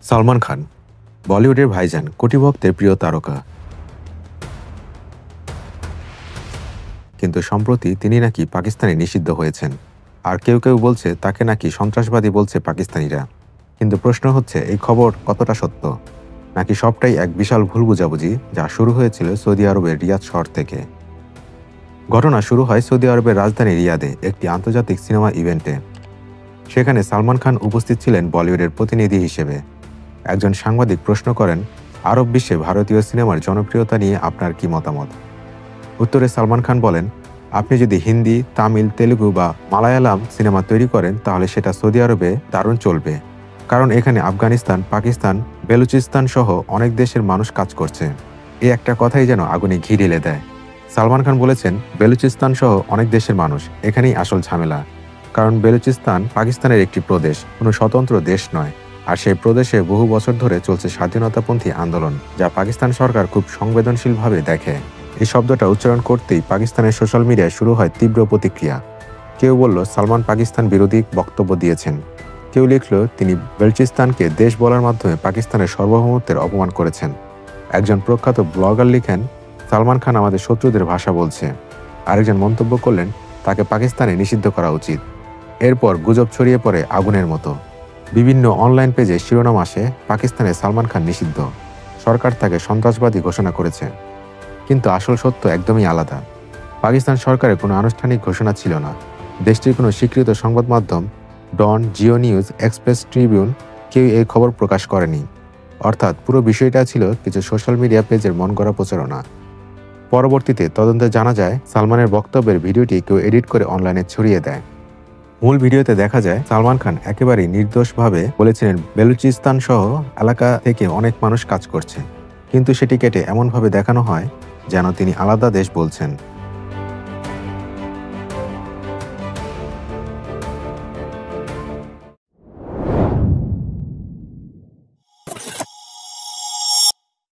সালমান খান বলিউডের ভাইজান, কোটি ভক্তের প্রিয় তারকা। কিন্তু সম্প্রতি তিনি নাকি পাকিস্তানে নিষিদ্ধ হয়েছেন। আর কেউ কেউ বলছে তাকে নাকি সন্ত্রাসবাদী বলছে পাকিস্তানিরা। কিন্তু প্রশ্ন হচ্ছে, এই খবর কতটা সত্য, নাকি সবটাই এক বিশাল ভুল বোঝাবুঝি যা শুরু হয়েছিল সৌদি আরবের রিয়াদ শহর থেকে। ঘটনা শুরু হয় সৌদি আরবের রাজধানী রিয়াদে একটি আন্তর্জাতিক সিনেমা ইভেন্টে। সেখানে সালমান খান উপস্থিত ছিলেন বলিউডের প্রতিনিধি হিসেবে। একজন সাংবাদিক প্রশ্ন করেন, আরব বিশ্বে ভারতীয় সিনেমার জনপ্রিয়তা নিয়ে আপনার কি মতামত? উত্তরে সালমান খান বলেন, আপনি যদি হিন্দি, তামিল, তেলুগু বা মালায়ালাম সিনেমা তৈরি করেন তাহলে সেটা সৌদি আরবে দারুণ চলবে, কারণ এখানে আফগানিস্তান, পাকিস্তান, বেলুচিস্তান সহ অনেক দেশের মানুষ কাজ করছে। এই একটা কথাই যেন আগুনে ঘি ঢেলে দেয়। সালমান খান বলেছেন, বেলুচিস্তান সহ অনেক দেশের মানুষ, এখানেই আসল ঝামেলা। কারণ বেলুচিস্তান পাকিস্তানের একটি প্রদেশ, কোনো স্বতন্ত্র দেশ নয়। আর সেই প্রদেশে বহু বছর ধরে চলছে স্বাধীনতাপন্থী আন্দোলন, যা পাকিস্তান সরকার খুব সংবেদনশীলভাবে দেখে। এই শব্দটা উচ্চারণ করতেই পাকিস্তানের সোশ্যাল মিডিয়ায় শুরু হয় তীব্র প্রতিক্রিয়া। কেউ বলল সালমান পাকিস্তান বিরোধী বক্তব্য দিয়েছেন, কেউ লিখল তিনি বেলুচিস্তানকে দেশ বলার মাধ্যমে পাকিস্তানের সার্বভৌমত্বের অপমান করেছেন। একজন প্রখ্যাত ব্লগার লিখেন, সালমান খান আমাদের শত্রুদের ভাষা বলছে। আরেকজন মন্তব্য করলেন, তাকে পাকিস্তানে নিষিদ্ধ করা উচিত। এরপর গুজব ছড়িয়ে পড়ে আগুনের মতো। বিভিন্ন অনলাইন পেজে শিরোনাম আসে, পাকিস্তানে সালমান খান নিষিদ্ধ, সরকার তাকে সন্ত্রাসবাদী ঘোষণা করেছে। কিন্তু আসল সত্য একদমই আলাদা। পাকিস্তান সরকারের কোনো আনুষ্ঠানিক ঘোষণা ছিল না। দেশটির কোনো স্বীকৃত সংবাদ মাধ্যম, ডন, জিও নিউজ, এক্সপ্রেস, ট্রিবিউন, কেউ এই খবর প্রকাশ করেনি। অর্থাৎ পুরো বিষয়টা ছিল কিছু সোশ্যাল মিডিয়া পেজের মন গড়া প্রচারণা। পরবর্তীতে তদন্তে জানা যায়, সালমানের বক্তব্যের ভিডিওটি কেউ এডিট করে অনলাইনে ছড়িয়ে দেয়। মূল ভিডিওতে দেখা যায় সালমান খান একেবারেই নির্দোষভাবে বলেছিলেন বেলুচিস্তান সহ এলাকা থেকে অনেক মানুষ কাজ করছে, কিন্তু সেটি কেটে এমনভাবে দেখানো হয় যেন তিনি আলাদা দেশ বলছেন।